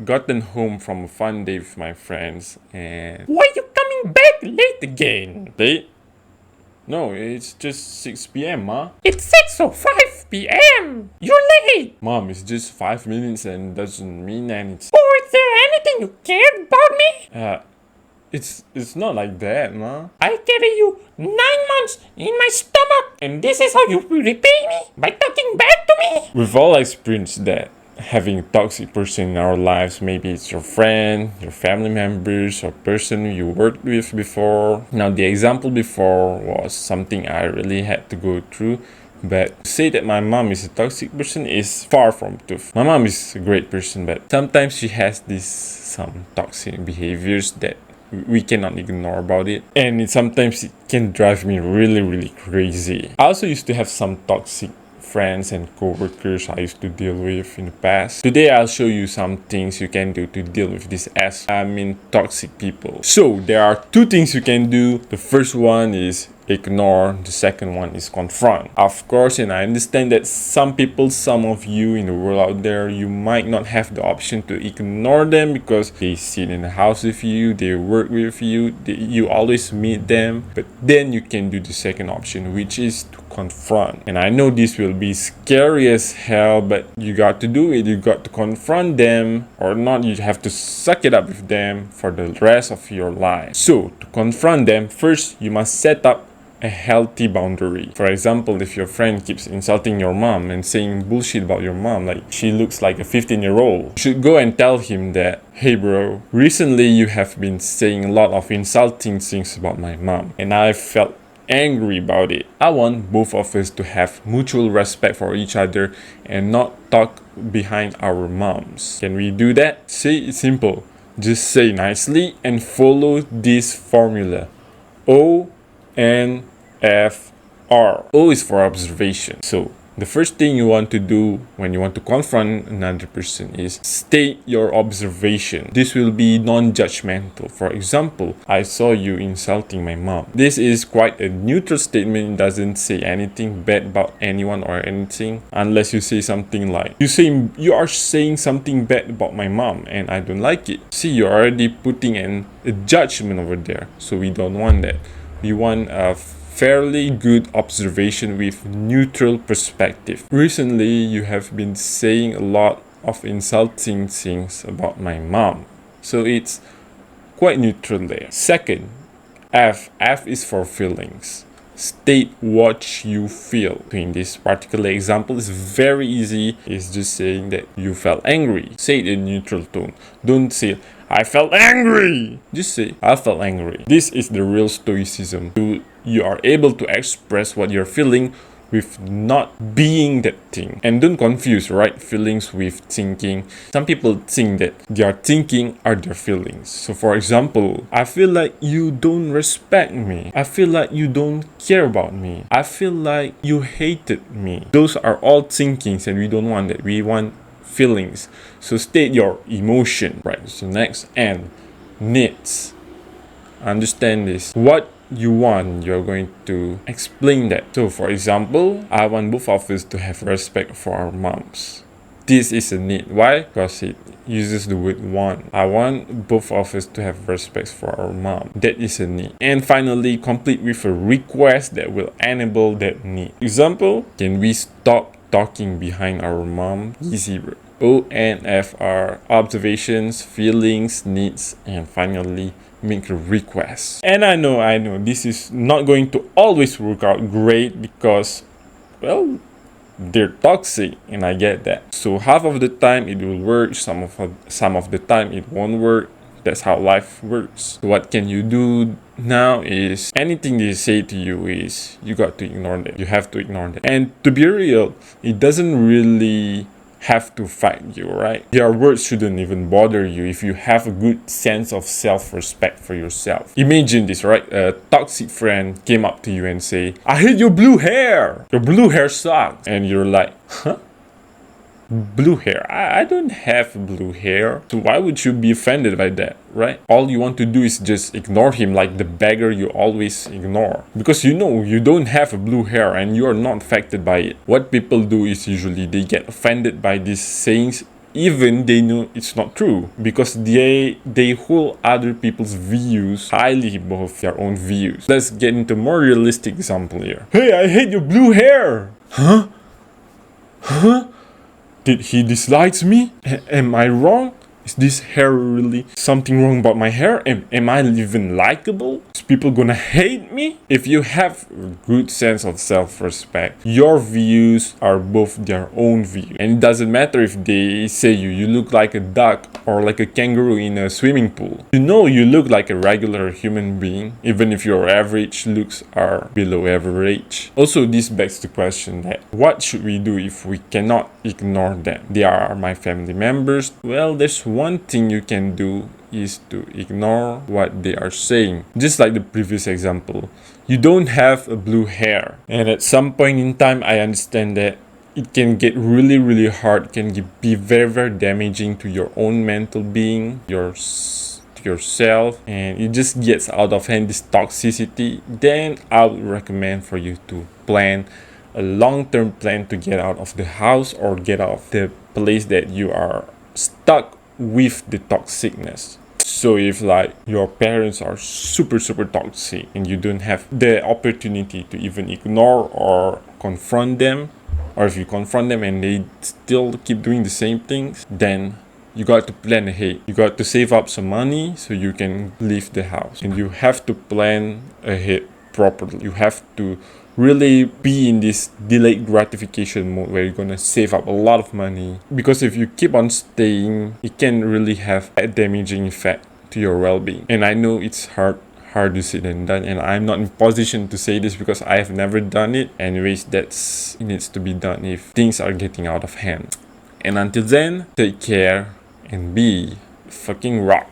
gotten home from a fun day with my friends and... Why you coming back late again? Late? No, it's just 6 p.m., Ma. It's 6 or 5 p.m. You're late. Mom, it's just 5 minutes and doesn't mean anything. Oh, is there anything you cared about me? It's not like that, Ma. I carry you 9 months in my stomach, and this is how you repay me? By talking back to me? We've all experienced that. Having a toxic person in our lives, maybe it's your friend, your family members, or person you worked with before. Now, the example before was something I really had to go through. But to say that my mom is a toxic person is far from truth. My mom is a great person, but sometimes she has some toxic behaviors that we cannot ignore about it, and sometimes it can drive me really crazy. I also used to have some toxic friends and coworkers I used to deal with in the past. Today I'll show you some things you can do to deal with this toxic people. So there are 2 things you can do. The first one is ignore, the second one is confront. Of course, and I understand that some of you in the world out there, you might not have the option to ignore them because they sit in the house with you, they work with you, you always meet them. But then you can do the second option, which is to confront. And I know this will be scary as hell, but you got to do it. You got to confront them, or not, you have to suck it up with them for the rest of your life. So to confront them, first you must set up a healthy boundary. For example, if your friend keeps insulting your mom and saying bullshit about your mom, like she looks like a 15-year-old, you should go and tell him that, hey bro, recently you have been saying a lot of insulting things about my mom, and I felt angry about it. I want both of us to have mutual respect for each other and not talk behind our moms. Can we do that? Say it simple. Just say nicely and follow this formula. O-N-F-R. O is for observation. So the first thing you want to do when you want to confront another person is state your observation. This will be non-judgmental. For example, I saw you insulting my mom. This is quite a neutral statement. It doesn't say anything bad about anyone or anything, unless you say something like, you are saying something bad about my mom and I don't like it. See, you're already putting a judgment over there. So we don't want that. We want a fairly good observation with neutral perspective. Recently, you have been saying a lot of insulting things about my mom. So it's quite neutral there. Second, F. F is for feelings. State what you feel. In this particular example, it's very easy. It's just saying that you felt angry. Say it in neutral tone. Don't say, I felt angry. Just say, I felt angry. This is the real stoicism. You are able to express what you're feeling with not being that thing. And don't confuse right feelings with thinking. Some people think that their thinking are their feelings. So for example, I feel like you don't respect me. I feel like you don't care about me. I feel like you hated me. Those are all thinkings, and we don't want that. We want feelings. So state your emotion, right? So next, and needs. Understand this. What you want, you're going to explain that. So for example, I want both of us to have respect for our moms. This is a need. Why? Because it uses the word want. I want both of us to have respect for our mom. That is a need. And finally, complete with a request that will enable that need. Example, can we stop talking behind our mom? Easy, bro. O-N-F-R. Observations, feelings, needs, and finally make a request. And I know this is not going to always work out great because, well, they're toxic, and I get that. So half of the time it will work, some of the time it won't work. That's how life works. So what can you do now is anything they say to you is you got to ignore them. You have to ignore them. And to be real, it doesn't really have to fight you, right? Their words shouldn't even bother you if you have a good sense of self-respect for yourself. Imagine this, right? A toxic friend came up to you and say, I hate your blue hair. Your blue hair sucks. And you're like, huh? Blue hair? I don't have blue hair. So why would you be offended by that, right? All you want to do is just ignore him like the beggar you always ignore. Because you know you don't have a blue hair and you are not affected by it. What people do is usually they get offended by these sayings even they know it's not true, because they hold other people's views highly above their own views. Let's get into a more realistic example here. Hey, I hate your blue hair. Huh? Did he dislike me? Am I wrong? Is this hair really something wrong about my hair? Am I even likable? Is people gonna hate me? If you have a good sense of self-respect, your views are both their own view. And it doesn't matter if they say you look like a duck or like a kangaroo in a swimming pool. You know you look like a regular human being, even if your average looks are below average. Also, this begs the question that what should we do if we cannot ignore them? They are my family members. Well, there's one thing you can do is to ignore what they are saying. Just like the previous example, you don't have a blue hair, and at some point in time I understand that it can get really hard, can be very damaging to your own mental being, yourself, and it just gets out of hand, this toxicity. Then I would recommend for you to plan a long-term plan to get out of the house or get out of the place that you are stuck with the toxicness. So if like your parents are super toxic and you don't have the opportunity to even ignore or confront them, or if you confront them and they still keep doing the same things, then you got to plan ahead. You got to save up some money so you can leave the house, and you have to plan ahead properly. You have to really be in this delayed gratification mode where you're gonna save up a lot of money, because if you keep on staying, it can really have a damaging effect to your well-being. And I know it's harder said than done, and I'm not in position to say this because I have never done it. Anyways, it needs to be done if things are getting out of hand. And until then, take care and be fucking rock.